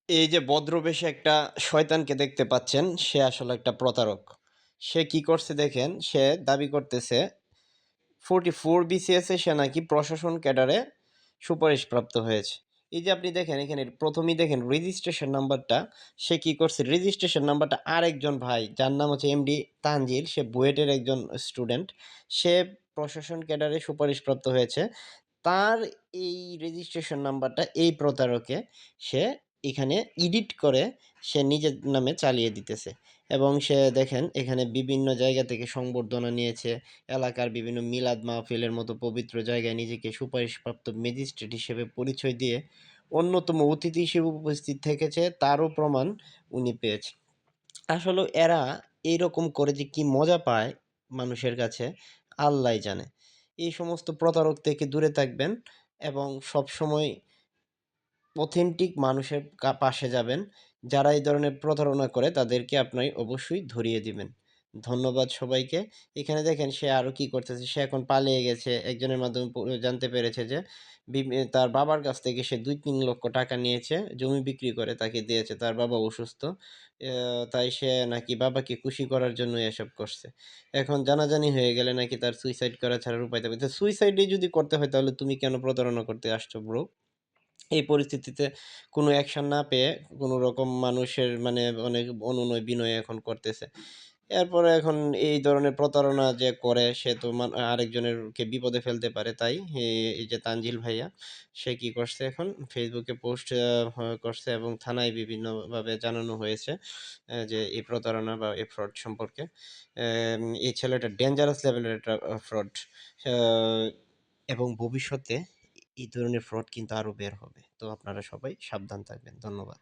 এই যে ভদ্রবেশে একটা শয়তানকে দেখতে পাচ্ছেন, সে আসলে একটা প্রতারক। সে কি করছে দেখেন, সে দাবি করতেছে 44 বিসিএস এ সে নাকি প্রশাসন ক্যাডারে সুপারিশপ্রাপ্ত হয়েছে। এই যে আপনি দেখেন এখানে ১ম এই দেখেন রেজিস্ট্রেশন নাম্বারটা, সে কি করছে রেজিস্ট্রেশন নাম্বারটা আরেকজন ভাই যার নাম হচ্ছে এমডি তানজিল, সে বুয়েটের একজন স্টুডেন্ট। সে প্রশাসন ক্যাডারে সুপারিশপ্রাপ্ত হয়েছে। তার এই রেজিস্ট্রেশন নাম্বারটা এই প্রতারকে সে এখানে এডিট করে সে নিজের নামে চালিয়ে দিতেছে এবং সে দেখেন এখানে বিভিন্ন জায়গা থেকে সংবর্ধনা নিয়েছে। এলাকার বিভিন্ন মিলাদ মাহফিলের মতো পবিত্র জায়গায় নিজেকে সুপারিশপ্রাপ্ত ম্যাজিস্ট্রেট হিসেবে পরিচয় দিয়ে অন্যতম অতিথি হিসেবে উপস্থিত থেকেছে, তারও প্রমাণ উনি পেয়েছে। আসলে এরা এইরকম করে যে কি মজা পায় মানুষের কাছে আল্লাহই জানে। এই সমস্ত প্রতারক থেকে দূরে থাকবেন এবং সবসময় অথেন্টিক মানুষের পাশে যাবেন। যারা এই ধরনের প্রতারণা করে তাদেরকে আপনি অবশ্যই ধরিয়ে দিবেন। ধন্যবাদ সবাইকে। এখানে দেখেন সে আরো কি করতেছে। সে এখন পালিয়ে গেছে। একজনের মাধ্যমে জানতে পেরেছে যে তার বাবার কাছ থেকে সে ২-৩ লক্ষ টাকা নিয়েছে। জমি বিক্রি করে তাকে দিয়েছে। তার বাবা অসুস্থ। তাই সে নাকি বাবাকে খুশি করার জন্যই এসব করছে। এখন জানাজানি হয়ে গেলে নাকি তার সুইসাইড করা ছাড়ার উপায় থাকবে। তো সুইসাইডই যদি করতে হয় তাহলে তুমি কেন প্রতারণা করতে আসছো ব্রো? এই পরিস্থিতিতে কোনো অ্যাকশন না পেয়ে কোনো রকম মানুষের মানে অনেক অনুনয় বিনয় এখন করতেছে। এরপরে এখন এই ধরনের প্রতারণা যে করে সে তো আরেকজনেরকে বিপদে ফেলতে পারে। তাই এই যে তানজিল ভাইয়া সে কি করছে এখন ফেসবুকে পোস্ট করছে এবং থানায় বিভিন্নভাবে জানানো হয়েছে যে এই প্রতারণা বা এই ফ্রড সম্পর্কে। এই ছেলেটা ডেঞ্জারাস লেভেলের একটা ফ্রড। আ এবং ভবিষ্যতে এই ধরনের ফ্রড কিন্তু আরো বের হবে। তো আপনারা সবাই সাবধান থাকবেন। ধন্যবাদ।